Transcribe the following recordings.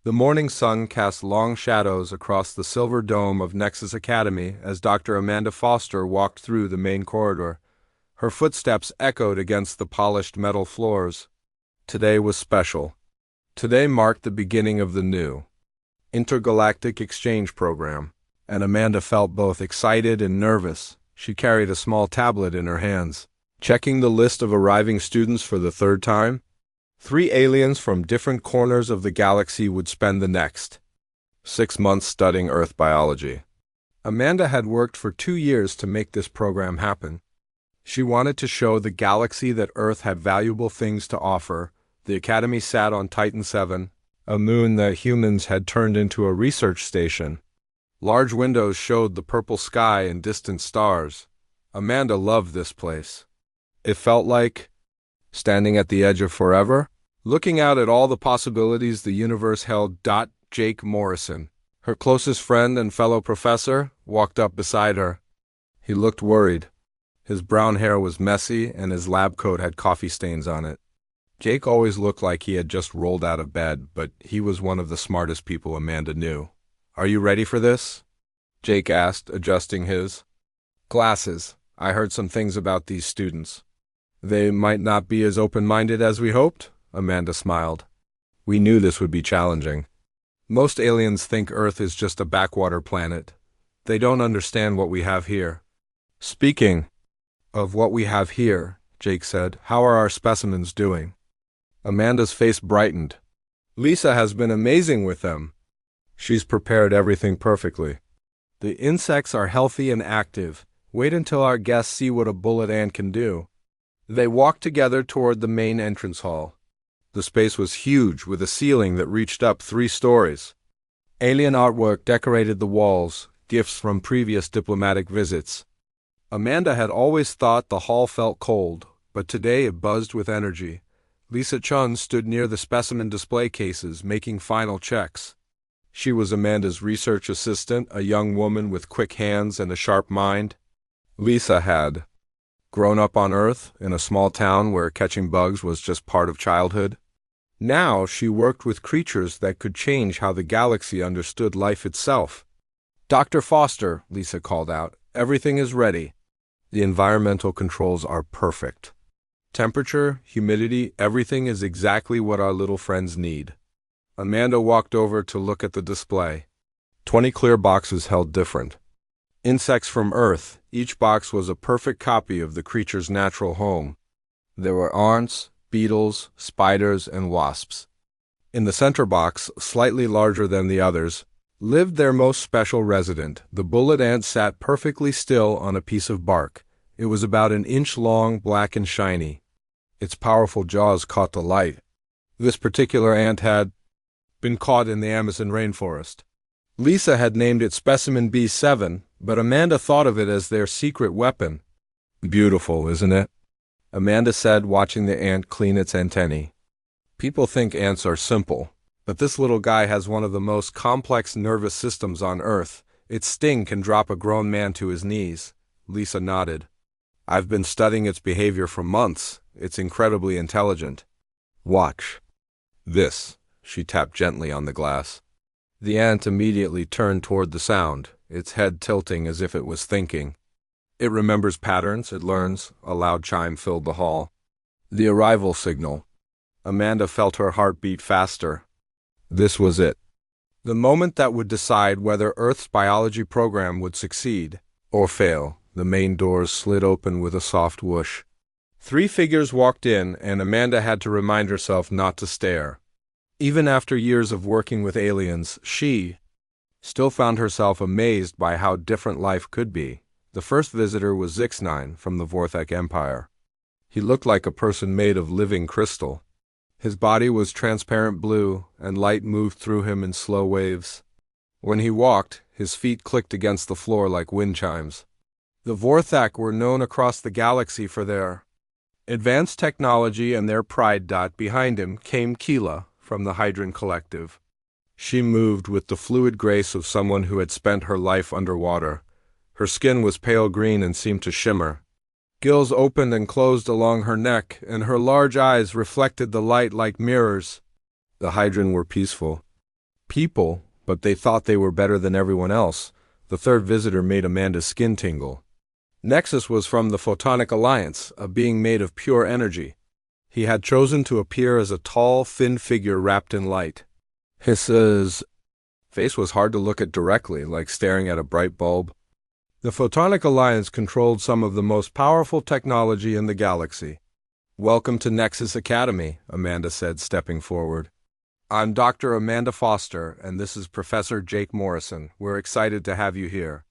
The morning sun cast long shadows across the silver dome of Nexus Academy as Dr. Amanda Foster walked through the main corridor. Her footsteps echoed against the polished metal floors. Today was special. Today marked the beginning of the new intergalactic exchange program, and Amanda felt both excited and nervous. She carried a small tablet in her hands, checking the list of arriving students for the third time. 3 aliens from different corners of the galaxy would spend the next 6 months studying Earth biology. Amanda had worked for 2 years to make this program happen. She wanted to show the galaxy that Earth had valuable things to offer. The Academy sat on Titan 7, a moon that humans had turned into a research station. Large windows showed the purple sky and distant stars. Amanda loved this place. It felt like standing at the edge of forever, looking out at all the possibilities the universe held. Jake Morrison, her closest friend and fellow professor, walked up beside her. He looked worried. His brown hair was messy and his lab coat had coffee stains on it. Jake always looked like he had just rolled out of bed, but he was one of the smartest people Amanda knew. "Are you ready for this?" Jake asked, adjusting his glasses. "I heard some things about these students. They might not be as open-minded as we hoped?" Amanda smiled. "We knew this would be challenging. Most aliens think Earth is just a backwater planet. They don't understand what we have here." "Speaking of what we have here," Jake said, "how are our specimens doing?" Amanda's face brightened. "Lisa has been amazing with them. She's prepared everything perfectly. The insects are healthy and active. Wait until our guests see what a bullet ant can do." They walked together toward the main entrance hall. The space was huge, with a ceiling that reached up 3 stories. Alien artwork decorated the walls, gifts from previous diplomatic visits. Amanda had always thought the hall felt cold, but today it buzzed with energy. Lisa Chun stood near the specimen display cases, making final checks. She was Amanda's research assistant, a young woman with quick hands and a sharp mind. Lisa had grown up on Earth, in a small town where catching bugs was just part of childhood. Now she worked with creatures that could change how the galaxy understood life itself. "Dr. Foster," Lisa called out, "everything is ready. The environmental controls are perfect. Temperature, humidity, everything is exactly what our little friends need." Amanda walked over to look at the display. 20 clear boxes held different insects from Earth. Each box was a perfect copy of the creature's natural home. There were ants, beetles, spiders, and wasps. In the center box, slightly larger than the others, lived their most special resident. The bullet ant sat perfectly still on a piece of bark. It was about an inch long, black and shiny. Its powerful jaws caught the light. This particular ant had been caught in the Amazon rainforest. Lisa had named it Specimen B7, but Amanda thought of it as their secret weapon. "Beautiful, isn't it?" Amanda said, watching the ant clean its antennae. "People think ants are simple, but this little guy has one of the most complex nervous systems on Earth. Its sting can drop a grown man to his knees." Lisa nodded. "I've been studying its behavior for months. It's incredibly intelligent. Watch this." She tapped gently on the glass. The ant immediately turned toward the sound, its head tilting as if it was thinking. "It remembers patterns, it learns." A loud chime filled the hall. The arrival signal. Amanda felt her heart beat faster. This was it. The moment that would decide whether Earth's biology program would succeed or fail. The main doors slid open with a soft whoosh. 3 figures walked in, and Amanda had to remind herself not to stare. Even after years of working with aliens, she still found herself amazed by how different life could be. The first visitor was Zixnine from the Vorthek Empire. He looked like a person made of living crystal. His body was transparent blue, and light moved through him in slow waves. When he walked, his feet clicked against the floor like wind chimes. The Vorthak were known across the galaxy for their advanced technology and their pride. Behind him came Keela from the Hydron Collective. She moved with the fluid grace of someone who had spent her life underwater. Her skin was pale green and seemed to shimmer. Gills opened and closed along her neck, and her large eyes reflected the light like mirrors. The Hydron were peaceful. people, but they thought they were better than everyone else. The third visitor made Amanda's skin tingle. Nexus was from the Photonic Alliance, a being made of pure energy. He had chosen to appear as a tall, thin figure wrapped in light. His face was hard to look at directly, like staring at a bright bulb. The Photonic Alliance controlled some of the most powerful technology in the galaxy. "Welcome to Nexus Academy," Amanda said, stepping forward. "I'm Dr. Amanda Foster, and this is Professor Jake Morrison. We're excited to have you here."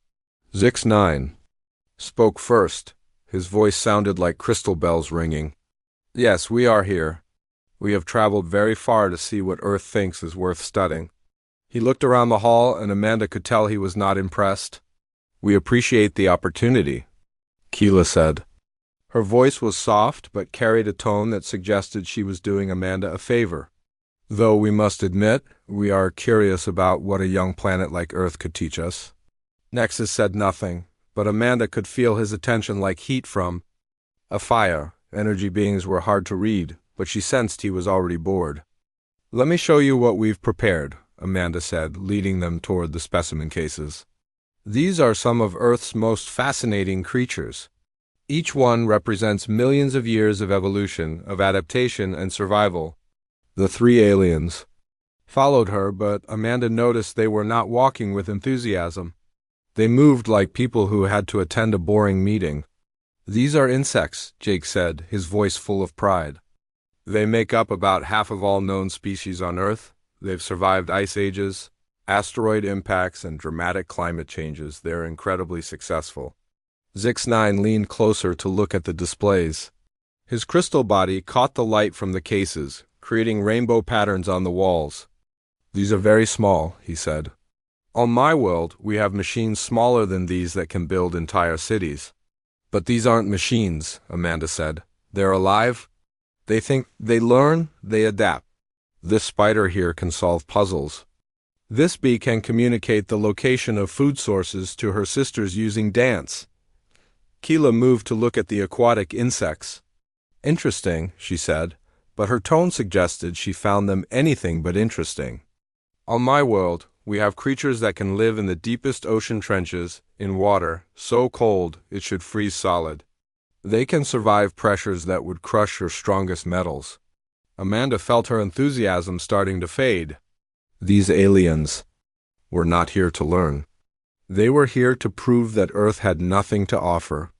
Zix9 spoke first. His voice sounded like crystal bells ringing. "Yes, we are here. We have traveled very far to see what Earth thinks is worth studying." He looked around the hall, and Amanda could tell he was not impressed. "We appreciate the opportunity," Keela said. Her voice was soft, but carried a tone that suggested she was doing Amanda a favor. "Though we must admit, we are curious about what a young planet like Earth could teach us." Nexus said nothing, but Amanda could feel his attention like heat from a fire. Energy beings were hard to read, but she sensed he was already bored. "Let me show you what we've prepared," Amanda said, leading them toward the specimen cases. "These are some of Earth's most fascinating creatures. Each one represents millions of years of evolution, of adaptation and survival." The three aliens followed her, but Amanda noticed they were not walking with enthusiasm. They moved like people who had to attend a boring meeting. "These are insects," Jake said, his voice full of pride. "They make up about half of all known species on Earth. They've survived ice ages, asteroid impacts, and dramatic climate changes. They're incredibly successful." Zix9 leaned closer to look at the displays. His crystal body caught the light from the cases, creating rainbow patterns on the walls. "These are very small," he said. "On my world, we have machines smaller than these that can build entire cities." "But these aren't machines," Amanda said. "They're alive. They think, they learn, they adapt. This spider here can solve puzzles. This bee can communicate the location of food sources to her sisters using dance." Keela moved to look at the aquatic insects. "Interesting," she said, but her tone suggested she found them anything but interesting. "On my world, we have creatures that can live in the deepest ocean trenches, in water so cold it should freeze solid. They can survive pressures that would crush your strongest metals." Amanda felt her enthusiasm starting to fade. These aliens were not here to learn. They were here to prove that Earth had nothing to offer.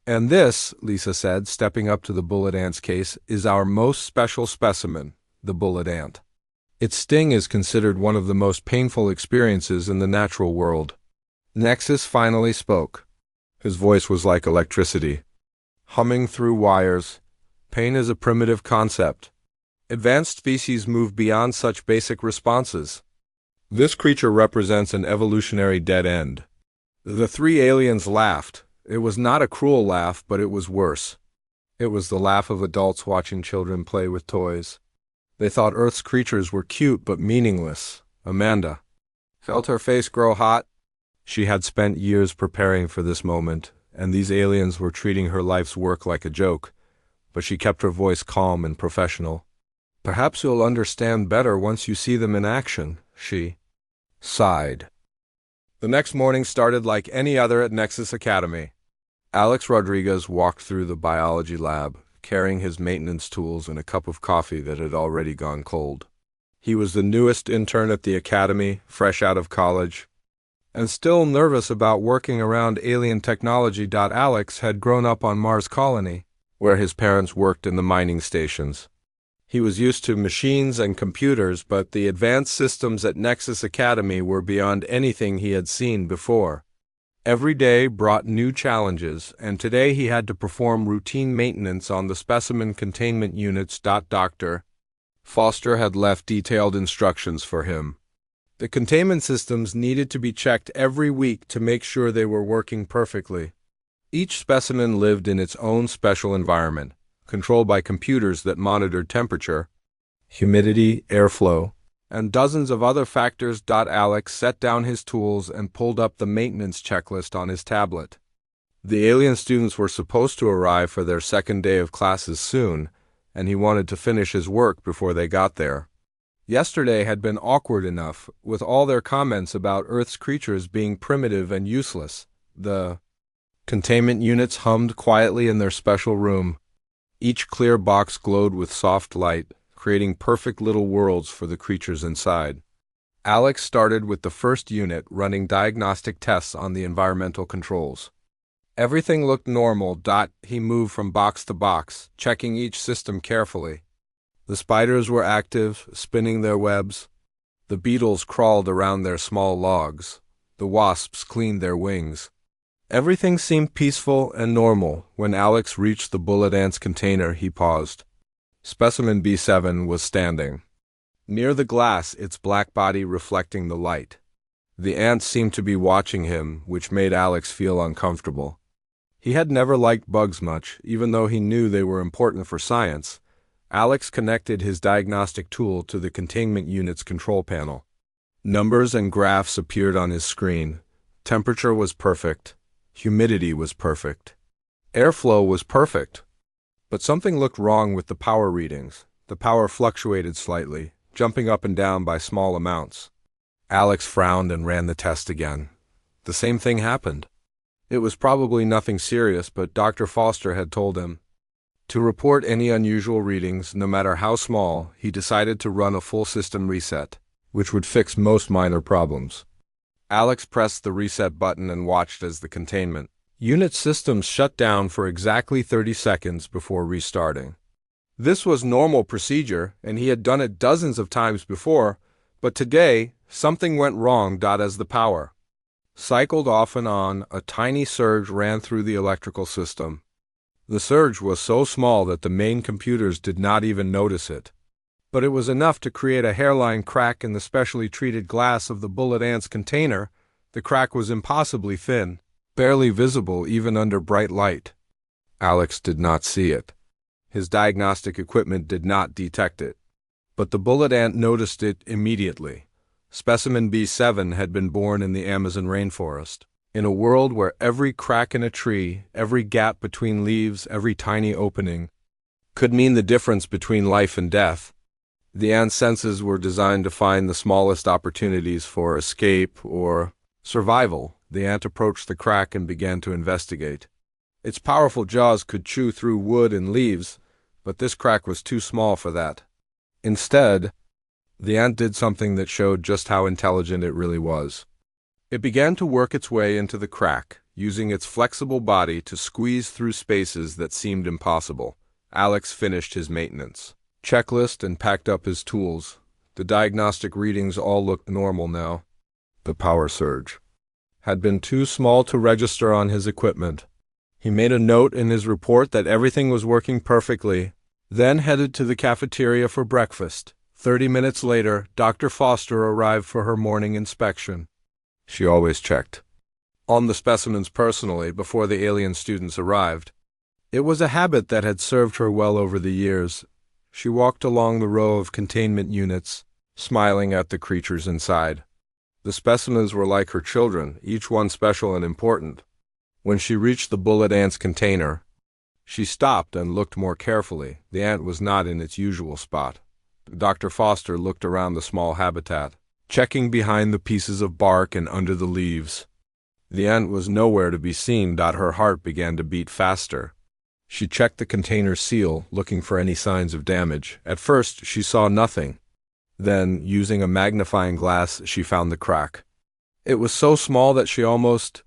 "And this," Lisa said, stepping up to the bullet ant's case, "is our most special specimen, the bullet ant. Its sting is considered one of the most painful experiences in the natural world." Nexus finally spoke. His voice was like electricity, humming through wires. "Pain is a primitive concept. Advanced species move beyond such basic responses. This creature represents an evolutionary dead end." The three aliens laughed. It was not a cruel laugh, but it was worse. It was the laugh of adults watching children play with toys. They thought Earth's creatures were cute but meaningless. Amanda felt her face grow hot. She had spent years preparing for this moment, and these aliens were treating her life's work like a joke, but she kept her voice calm and professional. "Perhaps you'll understand better once you see them in action," she sighed. The next morning started like any other at Nexus Academy. Alex Rodriguez walked through the biology lab, carrying his maintenance tools and a cup of coffee that had already gone cold. He was the newest intern at the academy, fresh out of college, and still nervous about working around alien technology. Alex had grown up on Mars Colony, where his parents worked in the mining stations. He was used to machines and computers, but the advanced systems at Nexus Academy were beyond anything he had seen before. Every day brought new challenges, and today he had to perform routine maintenance on the specimen containment units. Dr. Foster had left detailed instructions for him. The containment systems needed to be checked every week to make sure they were working perfectly. Each specimen lived in its own special environment, controlled by computers that monitored temperature, humidity, airflow, and dozens of other factors. Alex set down his tools and pulled up the maintenance checklist on his tablet. The alien students were supposed to arrive for their second day of classes soon, and he wanted to finish his work before they got there. Yesterday had been awkward enough, with all their comments about Earth's creatures being primitive and useless. The containment units hummed quietly in their special room. Each clear box glowed with soft light, creating perfect little worlds for the creatures inside. Alex started with the first unit, running diagnostic tests on the environmental controls. Everything looked normal. He moved from box to box, checking each system carefully. The spiders were active, spinning their webs. The beetles crawled around their small logs. The wasps cleaned their wings. Everything seemed peaceful and normal. When Alex reached the bullet ants container, he paused. Specimen B7 was standing near the glass, its black body reflecting the light. The ants seemed to be watching him, which made Alex feel uncomfortable. He had never liked bugs much, even though he knew they were important for science. Alex connected his diagnostic tool to the containment unit's control panel. Numbers and graphs appeared on his screen. Temperature was perfect. Humidity was perfect. Airflow was perfect. But something looked wrong with the power readings. The power fluctuated slightly, jumping up and down by small amounts. Alex frowned and ran the test again. The same thing happened. It was probably nothing serious, but Dr. Foster had told him to report any unusual readings, no matter how small. He decided to run a full system reset, which would fix most minor problems. Alex pressed the reset button and watched as the containment unit systems shut down for exactly 30 seconds before restarting. This was normal procedure, and he had done it dozens of times before, but today, something went wrong. As the power cycled off and on, a tiny surge ran through the electrical system. The surge was so small that the main computers did not even notice it. But it was enough to create a hairline crack in the specially treated glass of the bullet ants container. The crack was impossibly thin, barely visible even under bright light. Alex did not see it. His diagnostic equipment did not detect it. But the bullet ant noticed it immediately. Specimen B7 had been born in the Amazon rainforest, in a world where every crack in a tree, every gap between leaves, every tiny opening could mean the difference between life and death. The ant's senses were designed to find the smallest opportunities for escape or survival. The ant approached the crack and began to investigate. Its powerful jaws could chew through wood and leaves, but this crack was too small for that. Instead, the ant did something that showed just how intelligent it really was. It began to work its way into the crack, using its flexible body to squeeze through spaces that seemed impossible. Alex finished his maintenance checklist and packed up his tools. The diagnostic readings all looked normal now. The power surge had been too small to register on his equipment. He made a note in his report that everything was working perfectly, then headed to the cafeteria for breakfast. 30 minutes later, Dr. Foster arrived for her morning inspection. She always checked on the specimens personally before the alien students arrived. It was a habit that had served her well over the years. She walked along the row of containment units, smiling at the creatures inside. The specimens were like her children, each one special and important. When she reached the bullet ant's container, she stopped and looked more carefully. The ant was not in its usual spot. Dr. Foster looked around the small habitat, checking behind the pieces of bark and under the leaves. The ant was nowhere to be seen. Her heart began to beat faster. She checked the container's seal, looking for any signs of damage. At first, she saw nothing. Then, using a magnifying glass, she found the crack. It was so small that she almost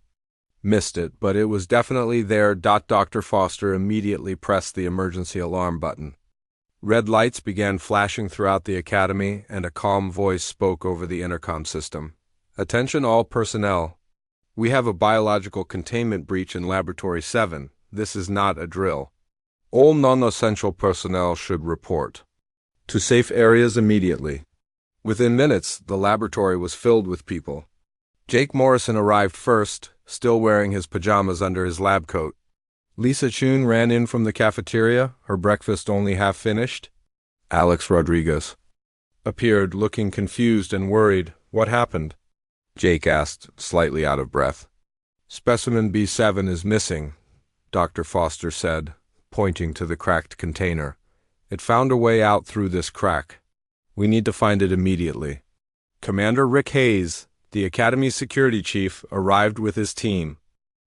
missed it, but it was definitely there. Dr. Foster immediately pressed the emergency alarm button. Red lights began flashing throughout the academy, and a calm voice spoke over the intercom system. Attention all personnel. We have a biological containment breach in Laboratory 7. This is not a drill. All non-essential personnel should report to safe areas immediately. Within minutes, the laboratory was filled with people. Jake Morrison arrived first, still wearing his pajamas under his lab coat. Lisa Chun ran in from the cafeteria, her breakfast only half finished. Alex Rodriguez appeared, looking confused and worried. What happened? Jake asked, slightly out of breath. Specimen B7 is missing, Dr. Foster said, pointing to the cracked container. It found a way out through this crack. We need to find it immediately. Commander Rick Hayes, the Academy's security chief, arrived with his team.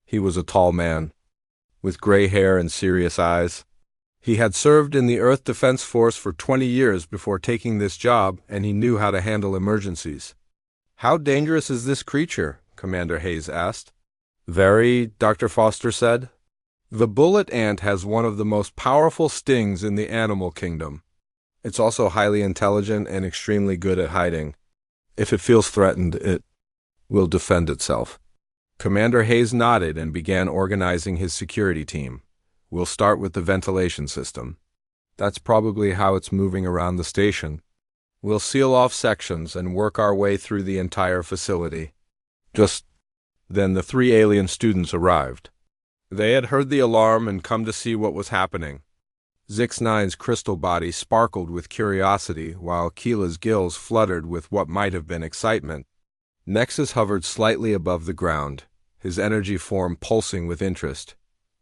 He was a tall man, with gray hair and serious eyes. He had served in the Earth Defense Force for 20 years before taking this job, and he knew how to handle emergencies. "How dangerous is this creature?" Commander Hayes asked. "Very," Dr. Foster said. "The bullet ant has one of the most powerful stings in the animal kingdom. It's also highly intelligent and extremely good at hiding. If it feels threatened, it will defend itself." Commander Hayes nodded and began organizing his security team. "We'll start with the ventilation system. That's probably how it's moving around the station. We'll seal off sections and work our way through the entire facility." Just then the 3 alien students arrived. They had heard the alarm and come to see what was happening. Zix-9's crystal body sparkled with curiosity, while Keela's gills fluttered with what might have been excitement. Nexus hovered slightly above the ground, his energy form pulsing with interest.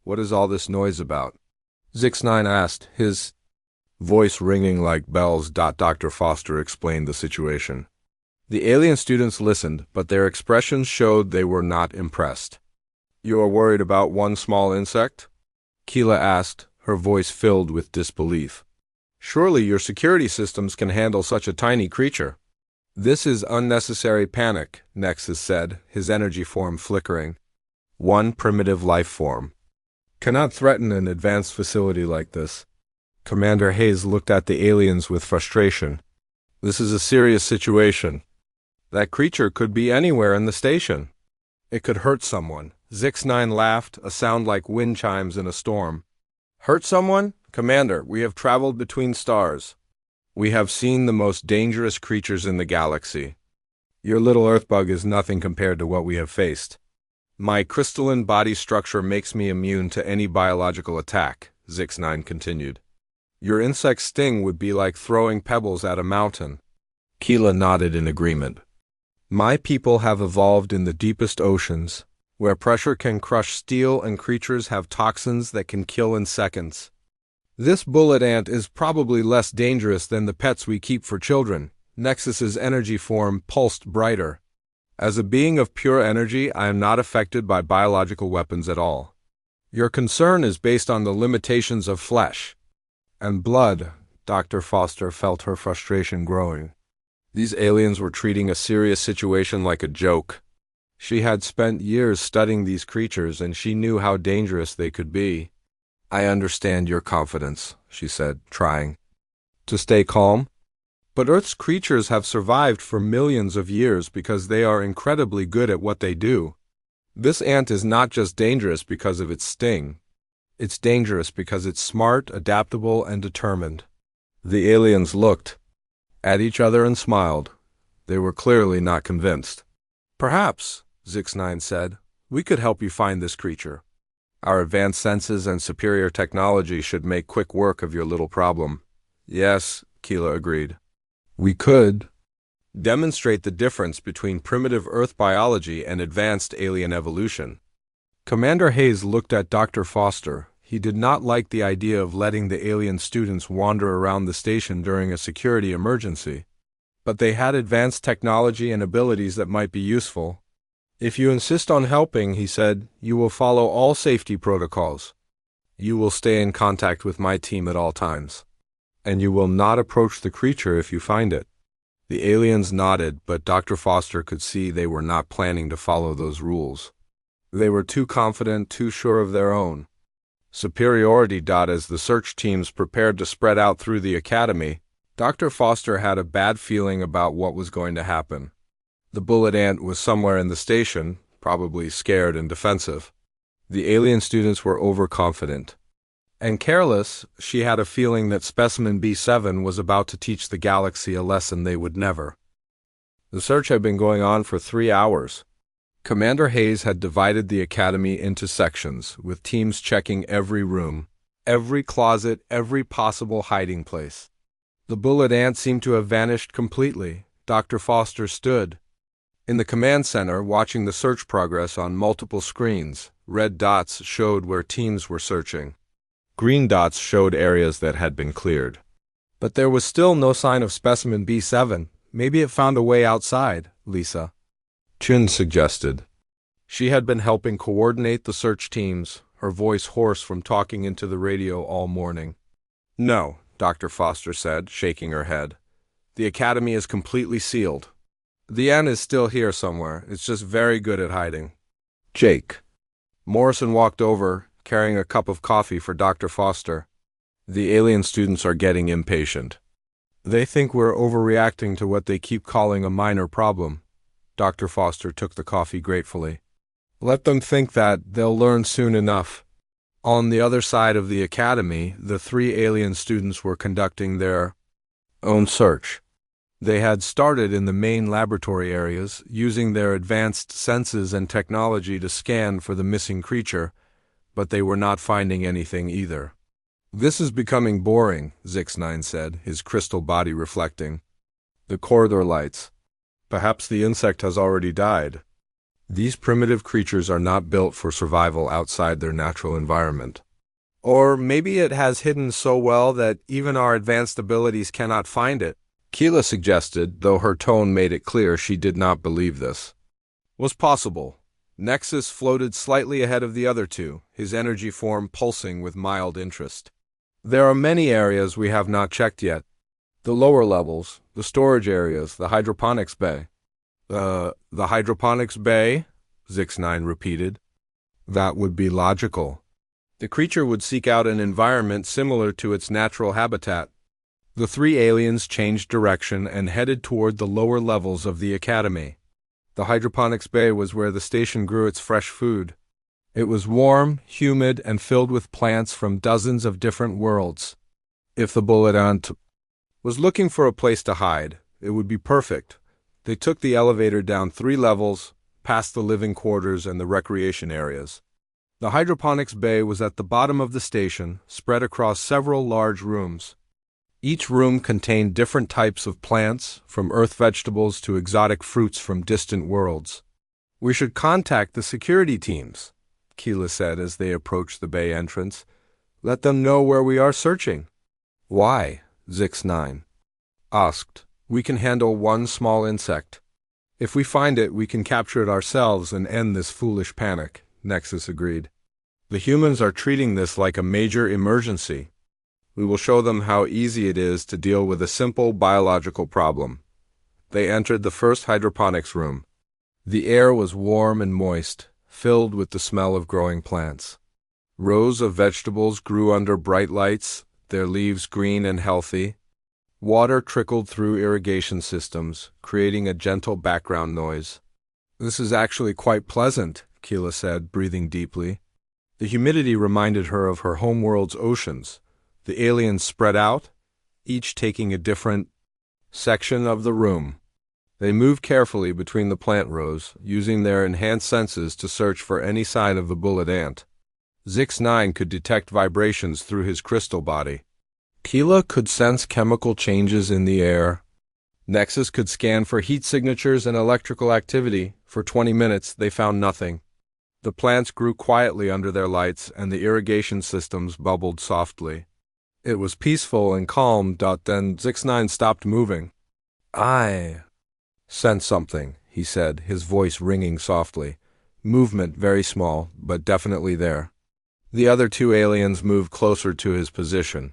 "What is all this noise about?" Zix-9 asked, his voice ringing like bells. Dr. Foster explained the situation. The alien students listened, but their expressions showed they were not impressed. "You are worried about one small insect?" Keela asked, her voice filled with disbelief. "Surely your security systems can handle such a tiny creature." "This is unnecessary panic," Nexus said, his energy form flickering. "One primitive life form cannot threaten an advanced facility like this." Commander Hayes looked at the aliens with frustration. "This is a serious situation. That creature could be anywhere in the station. It could hurt someone." Zix-9 laughed, a sound like wind chimes in a storm. "Hurt someone? Commander, we have traveled between stars. We have seen the most dangerous creatures in the galaxy. Your little Earthbug is nothing compared to what we have faced. My crystalline body structure makes me immune to any biological attack," Zix-9 continued. "Your insect sting would be like throwing pebbles at a mountain." Keela nodded in agreement. "My people have evolved in the deepest oceans, where pressure can crush steel and creatures have toxins that can kill in seconds. This bullet ant is probably less dangerous than the pets we keep for children." Nexus's energy form pulsed brighter. "As a being of pure energy, I am not affected by biological weapons at all. Your concern is based on the limitations of flesh and blood." Dr. Foster felt her frustration growing. These aliens were treating a serious situation like a joke. She had spent years studying these creatures, and she knew how dangerous they could be. "I understand your confidence," she said, trying to stay calm. "But Earth's creatures have survived for millions of years because they are incredibly good at what they do. This ant is not just dangerous because of its sting. It's dangerous because it's smart, adaptable, and determined." The aliens looked at each other and smiled. They were clearly not convinced. "Perhaps," Zix-9 said, "we could help you find this creature. Our advanced senses and superior technology should make quick work of your little problem." "Yes," Keela agreed. "We could demonstrate the difference between primitive Earth biology and advanced alien evolution." Commander Hayes looked at Dr. Foster. He did not like the idea of letting the alien students wander around the station during a security emergency. But they had advanced technology and abilities that might be useful. "If you insist on helping," he said, "you will follow all safety protocols. You will stay in contact with my team at all times. And you will not approach the creature if you find it." The aliens nodded, but Dr. Foster could see they were not planning to follow those rules. They were too confident, too sure of their own superiority. As the search teams prepared to spread out through the academy, Dr. Foster had a bad feeling about what was going to happen. The bullet ant was somewhere in the station, probably scared and defensive. The alien students were overconfident and careless. She had a feeling that Specimen B7 was about to teach the galaxy a lesson they would never. The search had been going on for 3 hours. Commander Hayes had divided the academy into sections, with teams checking every room, every closet, every possible hiding place. The bullet ant seemed to have vanished completely. Dr. Foster stood in the command center, watching the search progress on multiple screens. Red dots showed where teams were searching. Green dots showed areas that had been cleared. But there was still no sign of specimen B7. Maybe it found a way outside, Lisa. Chun suggested. She had been helping coordinate the search teams, her voice hoarse from talking into the radio all morning. No, Dr. Foster said, shaking her head. The academy is completely sealed. The N is still here somewhere. It's just very good at hiding. Jake. Morrison walked over, carrying a cup of coffee for Dr. Foster. The alien students are getting impatient. They think we're overreacting to what they keep calling a minor problem. Dr. Foster took the coffee gratefully. Let them think that. They'll learn soon enough. On the other side of the academy, the 3 alien students were conducting their own search. They had started in the main laboratory areas, using their advanced senses and technology to scan for the missing creature, but they were not finding anything either. This is becoming boring, Zix9 said, his crystal body reflecting. The corridor lights. Perhaps the insect has already died. These primitive creatures are not built for survival outside their natural environment. Or maybe it has hidden so well that even our advanced abilities cannot find it, Keela suggested, though her tone made it clear she did not believe this. Was possible. Nexus floated slightly ahead of the other 2, his energy form pulsing with mild interest. There are many areas we have not checked yet. The lower levels, the storage areas, the hydroponics bay. The hydroponics bay? Zix9 repeated. That would be logical. The creature would seek out an environment similar to its natural habitat. The 3 aliens changed direction and headed toward the lower levels of the academy. The hydroponics bay was where the station grew its fresh food. It was warm, humid, and filled with plants from dozens of different worlds. If the bullet ant was looking for a place to hide, it would be perfect. They took the elevator down 3 levels, past the living quarters and the recreation areas. The hydroponics bay was at the bottom of the station, spread across several large rooms. Each room contained different types of plants, from earth vegetables to exotic fruits from distant worlds. We should contact the security teams, Keela said as they approached the bay entrance. Let them know where we are searching. Why? Zix9 asked. We can handle one small insect. If we find it, we can capture it ourselves and end this foolish panic, Nexus agreed. The humans are treating this like a major emergency. We will show them how easy it is to deal with a simple biological problem. They entered the first hydroponics room. The air was warm and moist, filled with the smell of growing plants. Rows of vegetables grew under bright lights, their leaves green and healthy. Water trickled through irrigation systems, creating a gentle background noise. This is actually quite pleasant, Keela said, breathing deeply. The humidity reminded her of her homeworld's oceans. The aliens spread out, each taking a different section of the room. They moved carefully between the plant rows, using their enhanced senses to search for any sign of the bullet ant. Zix9 could detect vibrations through his crystal body. Keela could sense chemical changes in the air. Nexus could scan for heat signatures and electrical activity. For 20 minutes, they found nothing. The plants grew quietly under their lights, and the irrigation systems bubbled softly. It was peaceful and calm. Then Zix9 stopped moving. I sense something, he said, his voice ringing softly. Movement very small, but definitely there. The other 2 aliens moved closer to his position.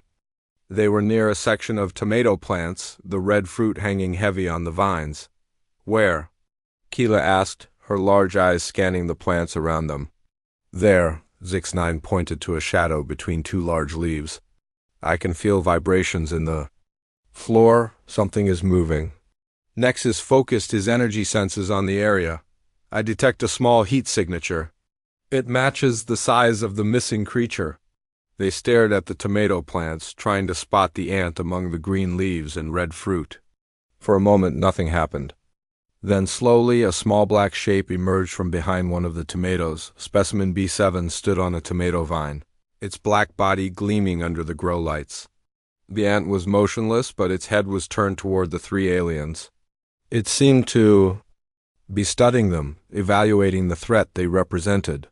They were near a section of tomato plants, the red fruit hanging heavy on the vines. Where? Keela asked, her large eyes scanning the plants around them. There, Zix9 pointed to a shadow between 2 large leaves. I can feel vibrations in the floor. Something is moving. Nexus focused his energy senses on the area. I detect a small heat signature. It matches the size of the missing creature. They stared at the tomato plants, trying to spot the ant among the green leaves and red fruit. For a moment, nothing happened. Then slowly, a small black shape emerged from behind one of the tomatoes. Specimen B7 stood on a tomato vine, its black body gleaming under the grow lights. The ant was motionless, but its head was turned toward the 3 aliens. It seemed to be studying them, evaluating the threat they represented.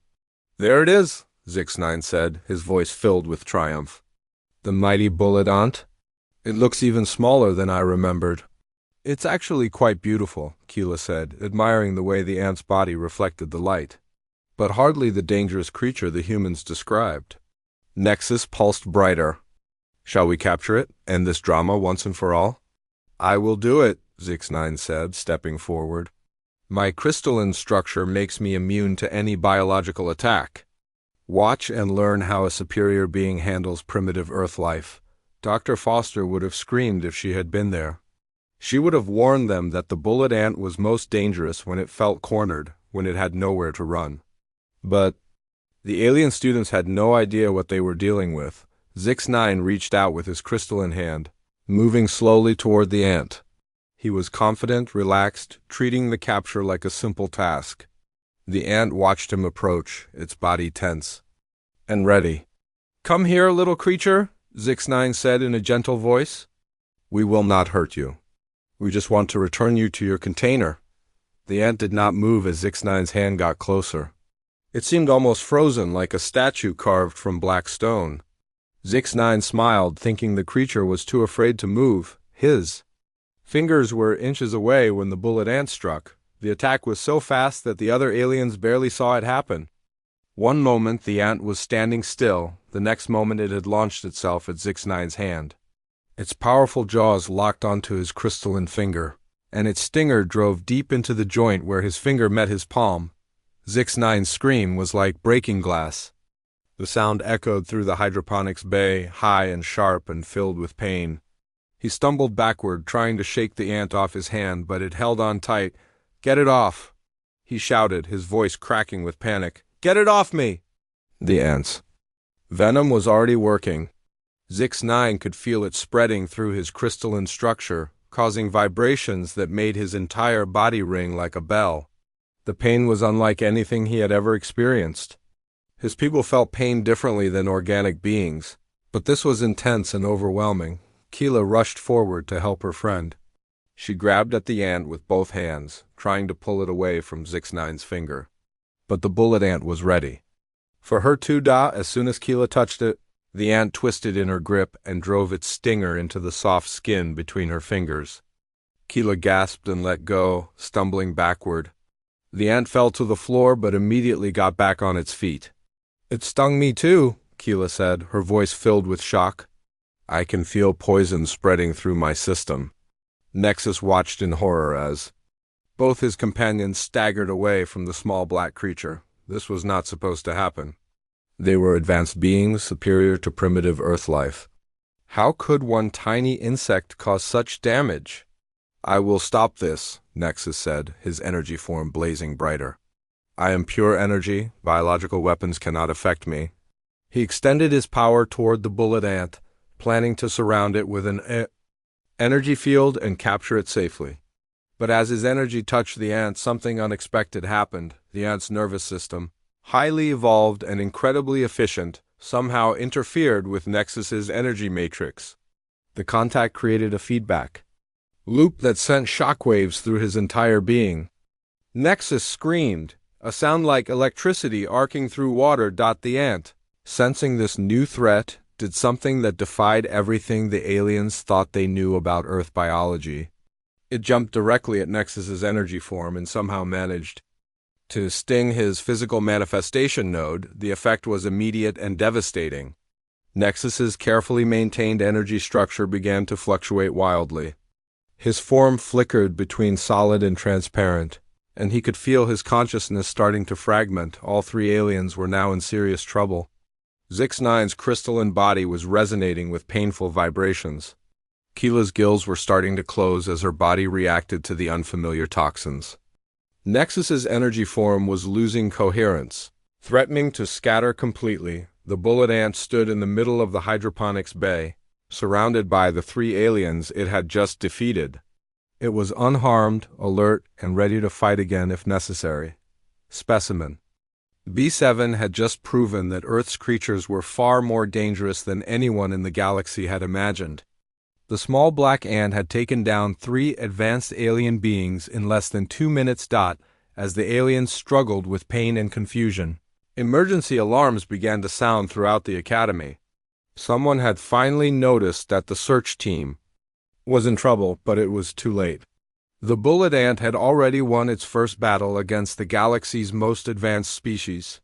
There it is, Zix9 said, his voice filled with triumph. The mighty bullet ant? It looks even smaller than I remembered. It's actually quite beautiful, Keela said, admiring the way the ant's body reflected the light. But hardly the dangerous creature the humans described. Nexus pulsed brighter. Shall we capture it, end this drama once and for all? I will do it, Zix9 said, stepping forward. My crystalline structure makes me immune to any biological attack. Watch and learn how a superior being handles primitive Earth life. Dr. Foster would have screamed if she had been there. She would have warned them that the bullet ant was most dangerous when it felt cornered, when it had nowhere to run. But the alien students had no idea what they were dealing with. Zix9 reached out with his crystalline hand, moving slowly toward the ant. He was confident, relaxed, treating the capture like a simple task. The ant watched him approach, its body tense and ready. Come here, little creature, Zix9 said in a gentle voice. We will not hurt you. We just want to return you to your container. The ant did not move as Zix9's hand got closer. It seemed almost frozen, like a statue carved from black stone. Zix9 smiled, thinking the creature was too afraid to move. His fingers were inches away when the bullet ant struck. The attack was so fast that the other aliens barely saw it happen. One moment the ant was standing still, the next moment it had launched itself at Zix9's hand. Its powerful jaws locked onto his crystalline finger, and its stinger drove deep into the joint where his finger met his palm. Zix9's scream was like breaking glass. The sound echoed through the hydroponics bay, high and sharp and filled with pain. He stumbled backward, trying to shake the ant off his hand, but it held on tight. Get it off, he shouted, his voice cracking with panic. Get it off me! The ant's venom was already working. Zix9 could feel it spreading through his crystalline structure, causing vibrations that made his entire body ring like a bell. The pain was unlike anything he had ever experienced. His people felt pain differently than organic beings, but this was intense and overwhelming. Keela rushed forward to help her friend. She grabbed at the ant with both hands, trying to pull it away from Zix9's finger. But the bullet ant was ready. For her too, as soon as Keela touched it, the ant twisted in her grip and drove its stinger into the soft skin between her fingers. Keela gasped and let go, stumbling backward. The ant fell to the floor but immediately got back on its feet. It stung me too, Keela said, her voice filled with shock. I can feel poison spreading through my system. Nexus watched in horror as both his companions staggered away from the small black creature. This was not supposed to happen. They were advanced beings superior to primitive Earth life. How could one tiny insect cause such damage? I will stop this, Nexus said, his energy form blazing brighter. I am pure energy. Biological weapons cannot affect me. He extended his power toward the bullet ant, planning to surround it with an energy field and capture it safely. But as his energy touched the ant, something unexpected happened. The ant's nervous system, highly evolved and incredibly efficient, somehow interfered with Nexus's energy matrix. The contact created a feedback loop that sent shockwaves through his entire being. Nexus screamed, a sound like electricity arcing through water. The ant, sensing this new threat, did something that defied everything the aliens thought they knew about Earth biology. It jumped directly at Nexus's energy form and somehow managed to sting his physical manifestation node. The effect was immediate and devastating. Nexus's carefully maintained energy structure began to fluctuate wildly. His form flickered between solid and transparent, and he could feel his consciousness starting to fragment. All three aliens were now in serious trouble. Zix9's crystalline body was resonating with painful vibrations. Keela's gills were starting to close as her body reacted to the unfamiliar toxins. Nexus's energy form was losing coherence, threatening to scatter completely. The bullet ant stood in the middle of the hydroponics bay, surrounded by the three aliens it had just defeated. It was unharmed, alert, and ready to fight again if necessary. Specimen. B7 had just proven that Earth's creatures were far more dangerous than anyone in the galaxy had imagined. The small black ant had taken down 3 advanced alien beings in less than 2 minutes. As the aliens struggled with pain and confusion, emergency alarms began to sound throughout the academy. Someone had finally noticed that the search team was in trouble, but it was too late. The bullet ant had already won its first battle against the galaxy's most advanced species.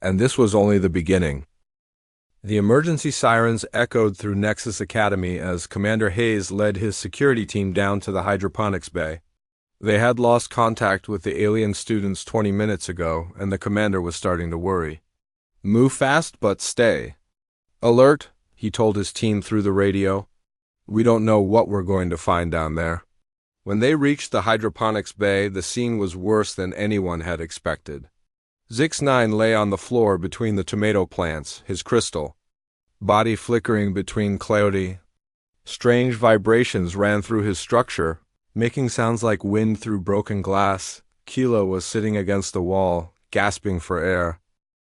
And this was only the beginning. The emergency sirens echoed through Nexus Academy as Commander Hayes led his security team down to the hydroponics bay. They had lost contact with the alien students 20 minutes ago, and the commander was starting to worry. "Move fast, but stay alert," he told his team through the radio. "We don't know what we're going to find down there." When they reached the hydroponics bay, the scene was worse than anyone had expected. Zix-9 lay on the floor between the tomato plants, his crystal body flickering between cloudy. Strange vibrations ran through his structure, making sounds like wind through broken glass. Keela was sitting against the wall, gasping for air.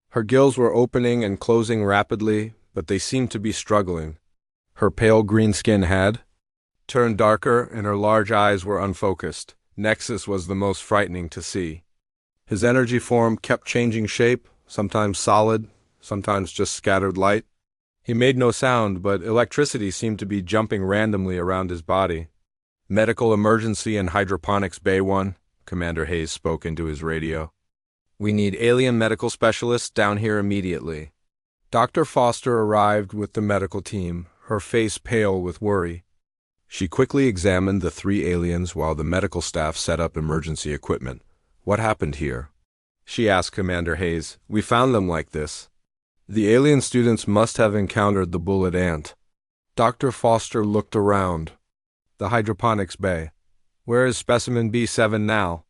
Her gills were opening and closing rapidly, but they seemed to be struggling. Her pale green skin had turned darker, and her large eyes were unfocused. Nexus was the most frightening to see. His energy form kept changing shape, sometimes solid, sometimes just scattered light. He made no sound, but electricity seemed to be jumping randomly around his body. "Medical emergency in Hydroponics Bay 1, Commander Hayes spoke into his radio. "We need alien medical specialists down here immediately." Dr. Foster arrived with the medical team, her face pale with worry. She quickly examined the 3 aliens while the medical staff set up emergency equipment. "What happened here?" she asked Commander Hayes. "We found them like this." "The alien students must have encountered the bullet ant." Dr. Foster looked around. "The hydroponics bay. Where is specimen B7 now?"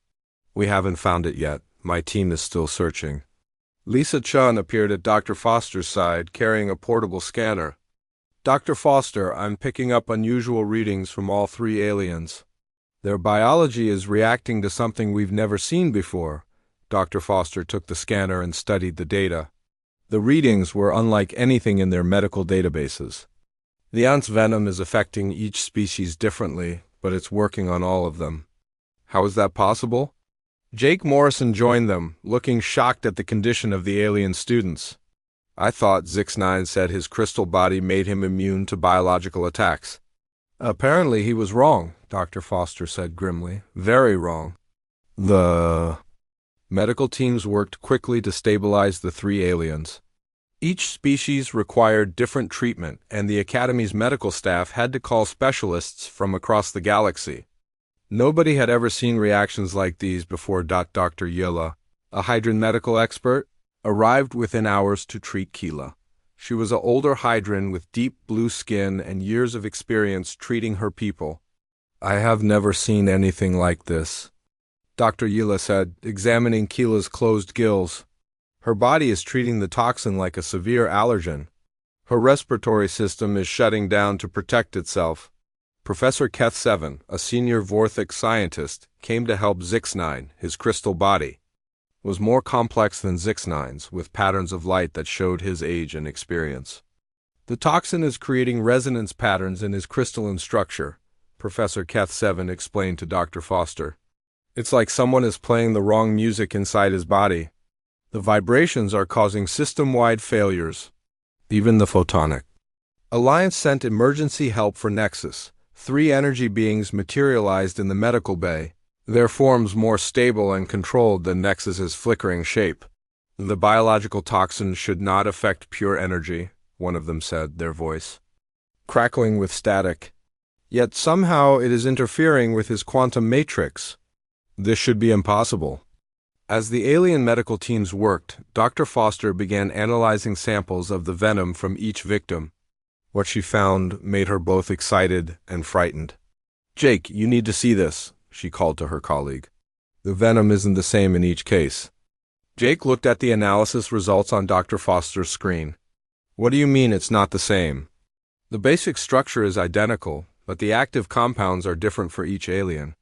"We haven't found it yet. My team is still searching." Lisa Chun appeared at Dr. Foster's side, carrying a portable scanner. "Dr. Foster, I'm picking up unusual readings from all 3 aliens. Their biology is reacting to something we've never seen before." Dr. Foster took the scanner and studied the data. The readings were unlike anything in their medical databases. "The ant's venom is affecting each species differently, but it's working on all of them." "How is that possible?" Jake Morrison joined them, looking shocked at the condition of the alien students. "I thought Zix-9 said his crystal body made him immune to biological attacks." "Apparently he was wrong," Dr. Foster said grimly. "Very wrong." The medical teams worked quickly to stabilize the 3 aliens. Each species required different treatment, and the Academy's medical staff had to call specialists from across the galaxy. Nobody had ever seen reactions like these before. Dr. Yilla, a Hydran medical expert, arrived within hours to treat Keela. She was an older Hydran with deep blue skin and years of experience treating her people. "I have never seen anything like this," Dr. Yilla said, examining Keela's closed gills. "Her body is treating the toxin like a severe allergen. Her respiratory system is shutting down to protect itself." Professor Keth 7, a senior Vorthic scientist, came to help Zix-9. His crystal body was more complex than Zix-9's, with patterns of light that showed his age and experience. "The toxin is creating resonance patterns in his crystalline structure," Professor Keth 7 explained to Dr. Foster. "It's like someone is playing the wrong music inside his body. The vibrations are causing system-wide failures." Even the photonic Alliance sent emergency help for Nexus. 3 energy beings materialized in the medical bay, their forms more stable and controlled than Nexus's flickering shape. "The biological toxin should not affect pure energy," one of them said, their voice crackling with static. "Yet somehow it is interfering with his quantum matrix. This should be impossible." As the alien medical teams worked, Dr. Foster began analyzing samples of the venom from each victim. What she found made her both excited and frightened. "Jake, you need to see this," she called to her colleague. "The venom isn't the same in each case." Jake looked at the analysis results on Dr. Foster's screen. "What do you mean it's not the same?" "The basic structure is identical, but the active compounds are different for each alien.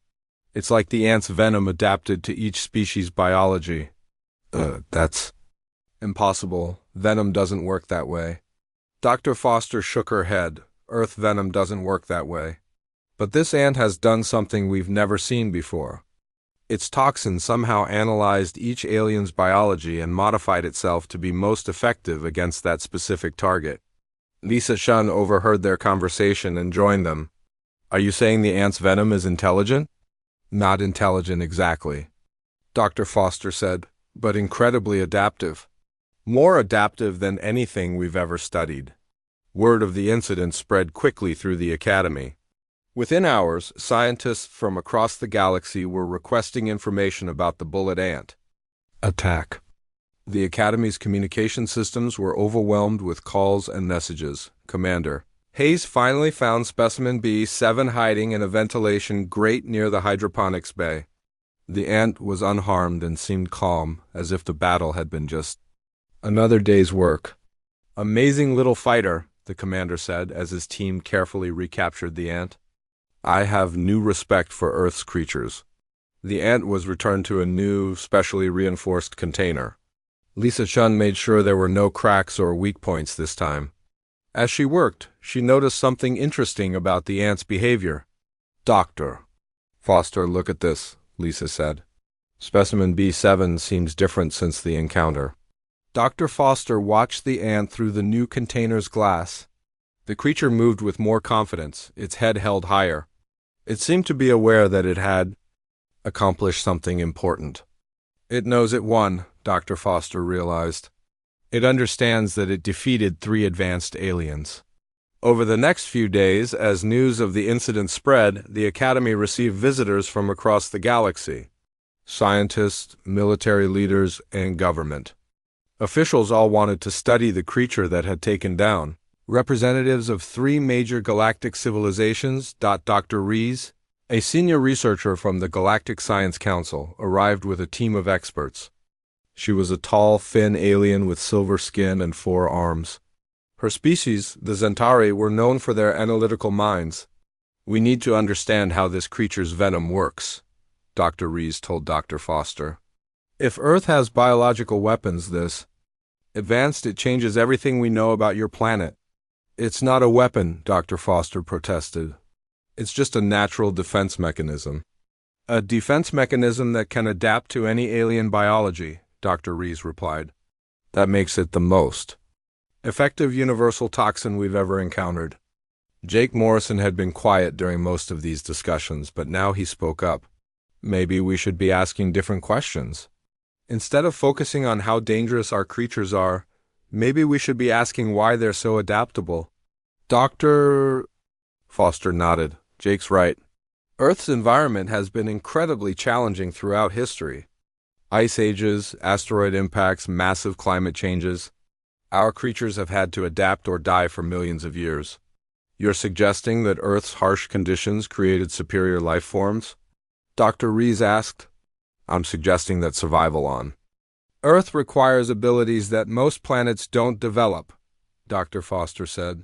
It's like the ant's venom adapted to each species' biology." That's impossible. Venom doesn't work that way." Dr. Foster shook her head. "Earth venom doesn't work that way. But this ant has done something we've never seen before. Its toxin somehow analyzed each alien's biology and modified itself to be most effective against that specific target." Lisa Shun overheard their conversation and joined them. Are you saying the ant's venom is intelligent? Not intelligent exactly, Dr. Foster said, but incredibly adaptive. More adaptive than anything we've ever studied. Word of the incident spread quickly through the Academy. Within hours, scientists from across the galaxy were requesting information about the bullet ant attack. The Academy's communication systems were overwhelmed with calls and messages. Commander, Hayes finally found Specimen B7 hiding in a ventilation grate near the hydroponics bay. The ant was unharmed and seemed calm, as if the battle had been just another day's work. Amazing little fighter, the commander said as his team carefully recaptured the ant. I have new respect for Earth's creatures. The ant was returned to a new, specially reinforced container. Lisa Shun made sure there were no cracks or weak points this time. As she worked, she noticed something interesting about the ant's behavior. Dr. Foster, look at this, Lisa said. Specimen B7 seems different since the encounter. Dr. Foster watched the ant through the new container's glass. The creature moved with more confidence, its head held higher. It seemed to be aware that it had accomplished something important. It knows it won, Dr. Foster realized. It understands that it defeated 3 advanced aliens. Over the next few days, as news of the incident spread, the Academy received visitors from across the galaxy. Scientists, military leaders, and government. Officials all wanted to study the creature that had taken down. Representatives of 3 major galactic civilizations. Dr. Rees, a senior researcher from the Galactic Science Council, arrived with a team of experts. She was a tall, thin alien with silver skin and 4 arms. Her species, the Zentari, were known for their analytical minds. We need to understand how this creature's venom works, Dr. Rees told Dr. Foster. If Earth has biological weapons this advanced, it changes everything we know about your planet. It's not a weapon, Dr. Foster protested. It's just a natural defense mechanism. A defense mechanism that can adapt to any alien biology, Dr. Rees replied. That makes it the most effective universal toxin we've ever encountered. Jake Morrison had been quiet during most of these discussions, but now he spoke up. Maybe we should be asking different questions. Instead of focusing on how dangerous our creatures are, maybe we should be asking why they're so adaptable. Dr. Foster nodded. Jake's right. Earth's environment has been incredibly challenging throughout history. Ice ages, asteroid impacts, massive climate changes. Our creatures have had to adapt or die for millions of years. You're suggesting that Earth's harsh conditions created superior life forms? Dr. Rees asked. I'm suggesting that survival on Earth requires abilities that most planets don't develop, Dr. Foster said.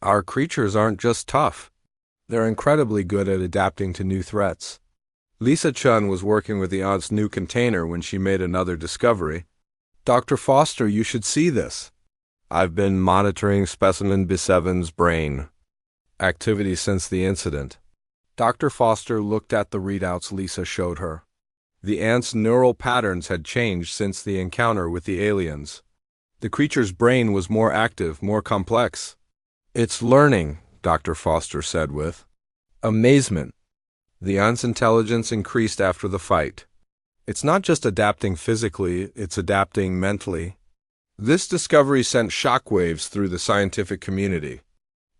Our creatures aren't just tough. They're incredibly good at adapting to new threats. Lisa Chun was working with the aunt's new container when she made another discovery. Dr. Foster, you should see this. I've been monitoring Specimen B7's brain activity since the incident. Dr. Foster looked at the readouts Lisa showed her. The ant's neural patterns had changed since the encounter with the aliens. The creature's brain was more active, more complex. It's learning, Dr. Foster said with amazement. The ant's intelligence increased after the fight. It's not just adapting physically, it's adapting mentally. This discovery sent shockwaves through the scientific community.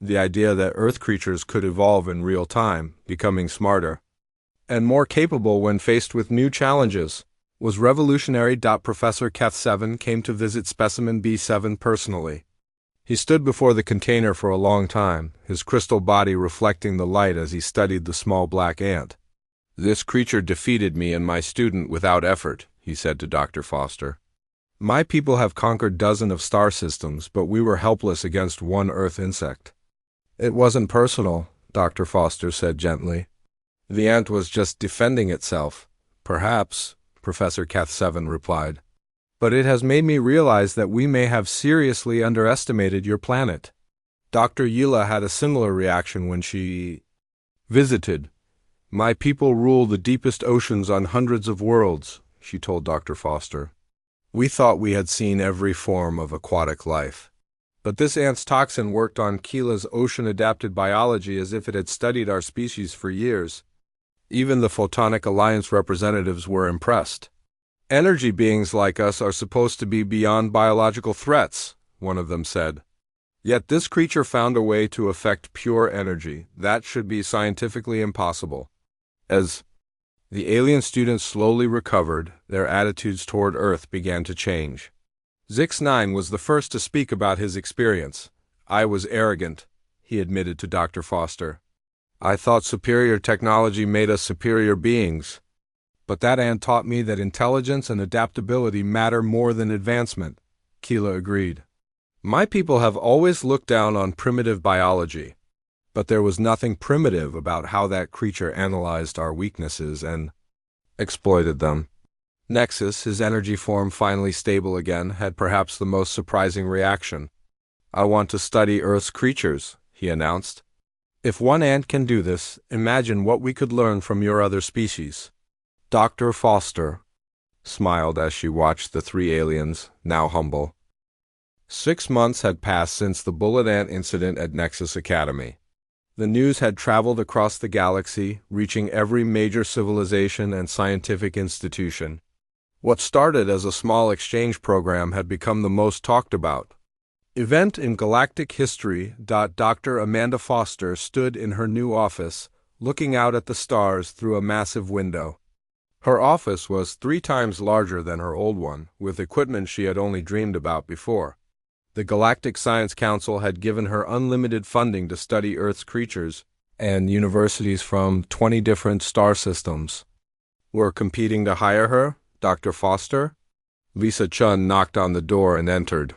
The idea that Earth creatures could evolve in real time, becoming smarter and more capable when faced with new challenges, was revolutionary. Professor Keth7 came to visit Specimen B7 personally. He stood before the container for a long time, his crystal body reflecting the light as he studied the small black ant. This creature defeated me and my student without effort, he said to Dr. Foster. My people have conquered dozens of star systems, but we were helpless against one Earth insect. It wasn't personal, Dr. Foster said gently. The ant was just defending itself. Perhaps, Professor Keth7 replied. But it has made me realize that we may have seriously underestimated your planet. Dr. Yila had a similar reaction when she visited. My people rule the deepest oceans on hundreds of worlds, she told Dr. Foster. We thought we had seen every form of aquatic life. But this ant's toxin worked on Keela's ocean-adapted biology as if it had studied our species for years. Even the Photonic Alliance representatives were impressed. Energy beings like us are supposed to be beyond biological threats, one of them said. Yet this creature found a way to affect pure energy. That should be scientifically impossible. As the alien students slowly recovered, their attitudes toward Earth began to change. Zix-9 was the first to speak about his experience. I was arrogant, he admitted to Dr. Foster. I thought superior technology made us superior beings. But that ant taught me that intelligence and adaptability matter more than advancement, Keela agreed. My people have always looked down on primitive biology, but there was nothing primitive about how that creature analyzed our weaknesses and exploited them. Nexus, his energy form finally stable again, had perhaps the most surprising reaction. I want to study Earth's creatures, he announced. If one ant can do this, imagine what we could learn from your other species. Dr. Foster smiled as she watched the three aliens, now humble. 6 months had passed since the bullet ant incident at Nexus Academy. The news had traveled across the galaxy, reaching every major civilization and scientific institution. What started as a small exchange program had become the most talked about event in galactic history. Dr. Amanda Foster stood in her new office, looking out at the stars through a massive window. Her office was 3 times larger than her old one, with equipment she had only dreamed about before. The Galactic Science Council had given her unlimited funding to study Earth's creatures, and universities from 20 different star systems were competing to hire her. Dr. Foster? Lisa Chun knocked on the door and entered.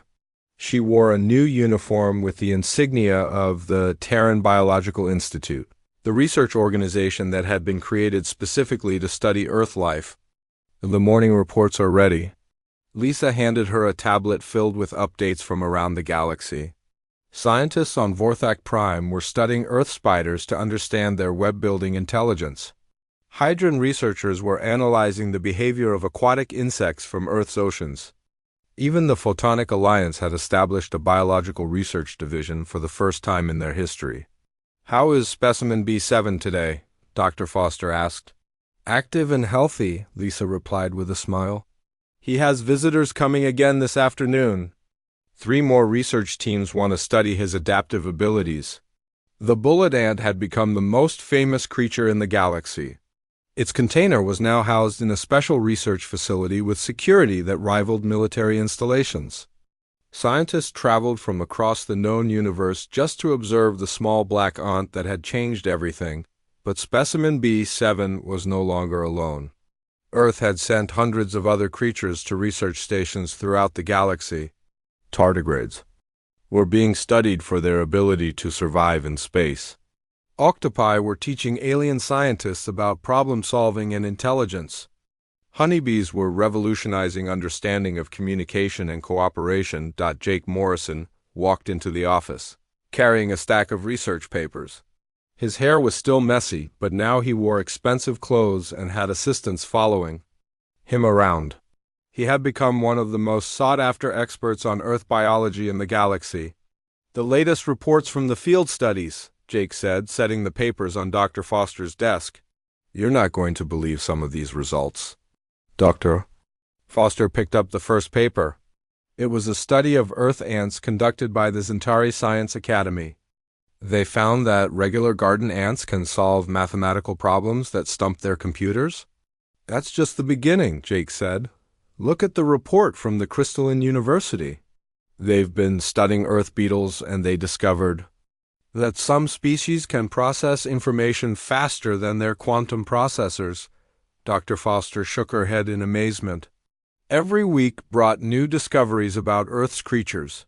She wore a new uniform with the insignia of the Terran Biological Institute, the research organization that had been created specifically to study Earth life. The morning reports are ready. Lisa handed her a tablet filled with updates from around the galaxy. Scientists on Vorthak Prime were studying Earth spiders to understand their web-building intelligence. Hydran researchers were analyzing the behavior of aquatic insects from Earth's oceans. Even the Photonic Alliance had established a biological research division for the first time in their history. How is Specimen B7 today? Dr. Foster asked. Active and healthy, Lisa replied with a smile. He has visitors coming again this afternoon. 3 more research teams want to study his adaptive abilities. The bullet ant had become the most famous creature in the galaxy. Its container was now housed in a special research facility with security that rivaled military installations. Scientists traveled from across the known universe just to observe the small black ant that had changed everything, but Specimen B7 was no longer alone. Earth had sent hundreds of other creatures to research stations throughout the galaxy. Tardigrades were being studied for their ability to survive in space. Octopi were teaching alien scientists about problem-solving and intelligence. Honeybees were revolutionizing understanding of communication and cooperation. Jake Morrison walked into the office, carrying a stack of research papers. His hair was still messy, but now he wore expensive clothes and had assistants following him around. He had become one of the most sought-after experts on Earth biology in the galaxy. The latest reports from the field studies, Jake said, setting the papers on Dr. Foster's desk. You're not going to believe some of these results. Dr. Foster picked up the first paper. It was a study of Earth ants conducted by the Zentari Science Academy. They found that regular garden ants can solve mathematical problems that stump their computers. That's just the beginning, Jake said. Look at the report from the Crystalline University. They've been studying Earth beetles and they discovered that some species can process information faster than their quantum processors. Dr. Foster shook her head in amazement. Every week brought new discoveries about Earth's creatures.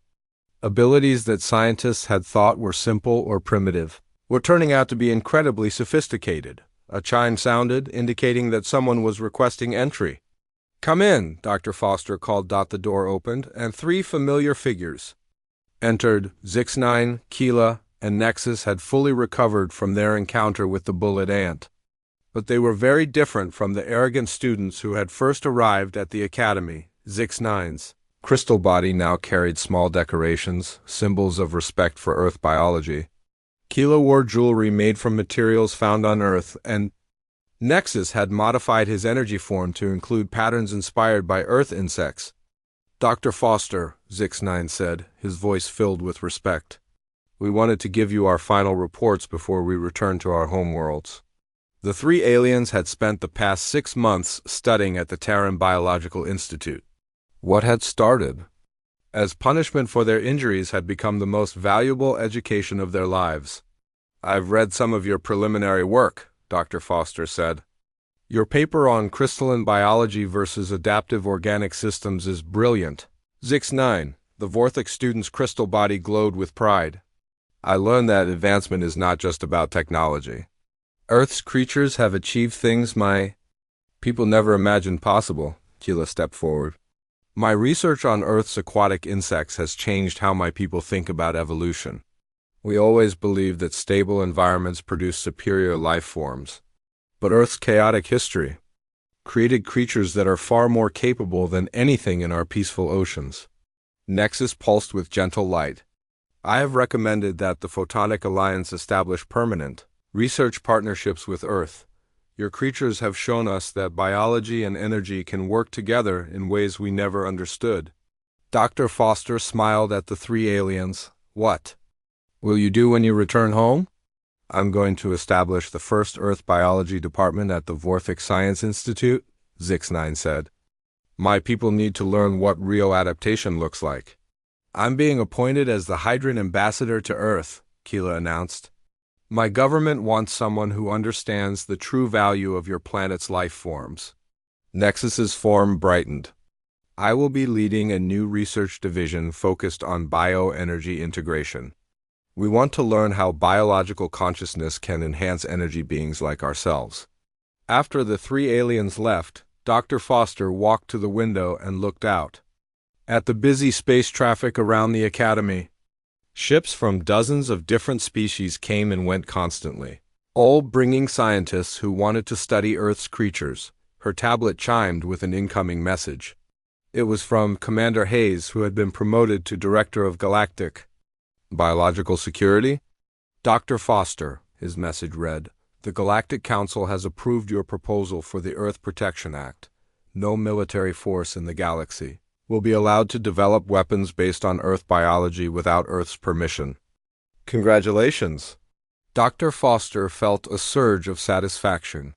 Abilities that scientists had thought were simple or primitive were turning out to be incredibly sophisticated. A chime sounded, indicating that someone was requesting entry. Come in, Dr. Foster called. The door opened, and 3 familiar figures entered. Zix-9, Keela, and Nexus had fully recovered from their encounter with the bullet ant. But they were very different from the arrogant students who had first arrived at the academy, Zix-9's Crystal Body now carried small decorations, symbols of respect for Earth biology. Keela wore jewelry made from materials found on Earth, and Nexus had modified his energy form to include patterns inspired by Earth insects. Dr. Foster, Zix9 said, his voice filled with respect. We wanted to give you our final reports before we return to our homeworlds. The three aliens had spent the past 6 months studying at the Terran Biological Institute. What had started as punishment for their injuries had become the most valuable education of their lives. I've read some of your preliminary work, Dr. Foster said. Your paper on crystalline biology versus adaptive organic systems is brilliant. Zix9, the Vorthic student's crystal body glowed with pride. I learned that advancement is not just about technology. Earth's creatures have achieved things my people never imagined possible. Keela stepped forward. My research on Earth's aquatic insects has changed how my people think about evolution. We always believed that stable environments produce superior life forms. But Earth's chaotic history created creatures that are far more capable than anything in our peaceful oceans. Nexus pulsed with gentle light. I have recommended that the Photonic Alliance establish permanent research partnerships with Earth. Your creatures have shown us that biology and energy can work together in ways we never understood. Dr. Foster smiled at the three aliens. What will you do when you return home? I'm going to establish the first Earth biology department at the Vorthic Science Institute, Zix9 said. My people need to learn what real adaptation looks like. I'm being appointed as the Hydran ambassador to Earth, Keela announced. My government wants someone who understands the true value of your planet's life forms. Nexus's form brightened. I will be leading a new research division focused on bioenergy integration. We want to learn how biological consciousness can enhance energy beings like ourselves. After the three aliens left, Dr. Foster walked to the window and looked out. At the busy space traffic around the Academy, ships from dozens of different species came and went constantly, all bringing scientists who wanted to study Earth's creatures. Her tablet chimed with an incoming message. It was from Commander Hayes, who had been promoted to Director of Galactic Biological Security. Dr. Foster, his message read, the Galactic Council has approved your proposal for the Earth Protection Act. No military force in the galaxy will be allowed to develop weapons based on Earth biology without Earth's permission. Congratulations. Dr. Foster felt a surge of satisfaction.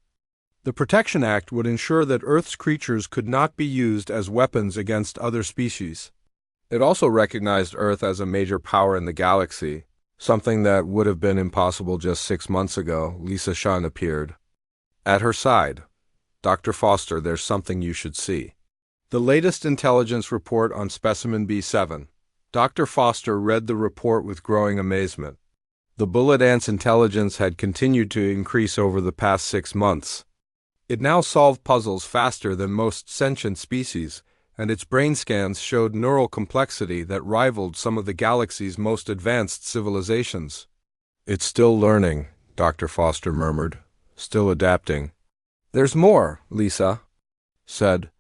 The Protection Act would ensure that Earth's creatures could not be used as weapons against other species. It also recognized Earth as a major power in the galaxy, something that would have been impossible just 6 months ago. Lisa Shun appeared. At her side, Dr. Foster, there's something you should see. The latest intelligence report on Specimen B7. Dr. Foster read the report with growing amazement. The bullet ant's intelligence had continued to increase over the past 6 months. It now solved puzzles faster than most sentient species, and its brain scans showed neural complexity that rivaled some of the galaxy's most advanced civilizations. It's still learning, Dr. Foster murmured. Still adapting. There's more, Lisa said.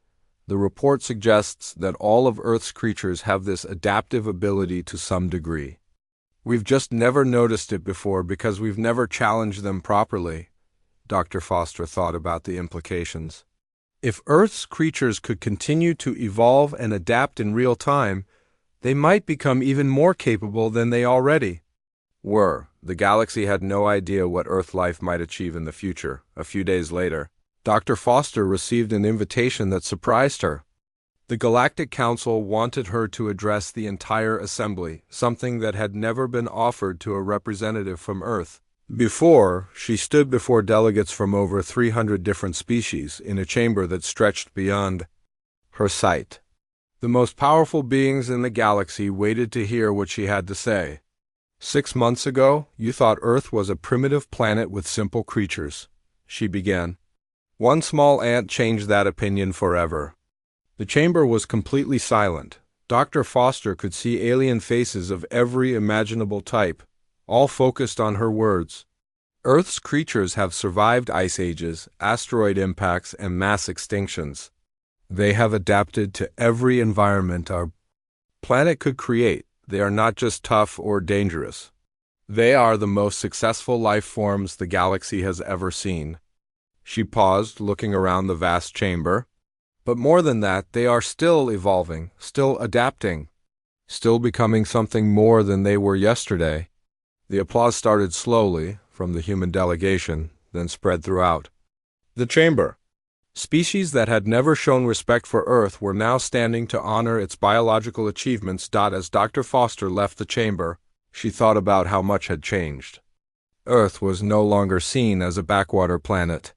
The report suggests that all of Earth's creatures have this adaptive ability to some degree. We've just never noticed it before because we've never challenged them properly. Dr. Foster thought about the implications. If Earth's creatures could continue to evolve and adapt in real time, they might become even more capable than they already were. The galaxy had no idea what Earth life might achieve in the future. A few days later, Dr. Foster received an invitation that surprised her. The Galactic Council wanted her to address the entire assembly, something that had never been offered to a representative from Earth. Before, she stood before delegates from over 300 different species in a chamber that stretched beyond her sight. The most powerful beings in the galaxy waited to hear what she had to say. 6 months ago, you thought Earth was a primitive planet with simple creatures, she began. One small ant changed that opinion forever. The chamber was completely silent. Dr. Foster could see alien faces of every imaginable type, all focused on her words. Earth's creatures have survived ice ages, asteroid impacts, and mass extinctions. They have adapted to every environment our planet could create. They are not just tough or dangerous. They are the most successful life forms the galaxy has ever seen. She paused, looking around the vast chamber. But more than that, they are still evolving, still adapting, still becoming something more than they were yesterday. The applause started slowly, from the human delegation, then spread throughout the chamber. Species that had never shown respect for Earth were now standing to honor its biological achievements. As Dr. Foster left the chamber, she thought about how much had changed. Earth was no longer seen as a backwater planet.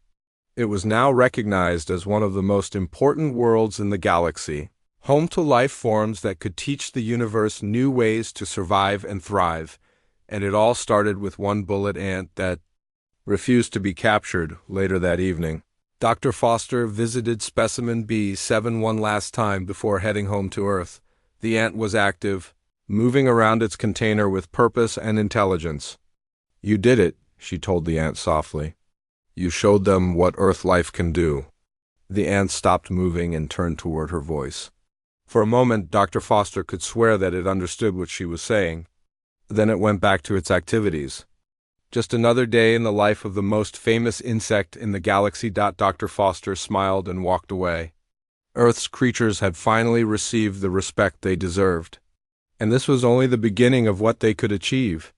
It was now recognized as one of the most important worlds in the galaxy, home to life forms that could teach the universe new ways to survive and thrive. And it all started with one bullet ant that refused to be captured. Later that evening, Dr. Foster visited specimen B7 one last time before heading home to Earth. The ant was active, moving around its container with purpose and intelligence. "You did it," she told the ant softly. "You showed them what Earth life can do." The ant stopped moving and turned toward her voice. For a moment, Dr. Foster could swear that it understood what she was saying. Then it went back to its activities. Just another day in the life of the most famous insect in the galaxy. Dr. Foster smiled and walked away. Earth's creatures had finally received the respect they deserved. And this was only the beginning of what they could achieve.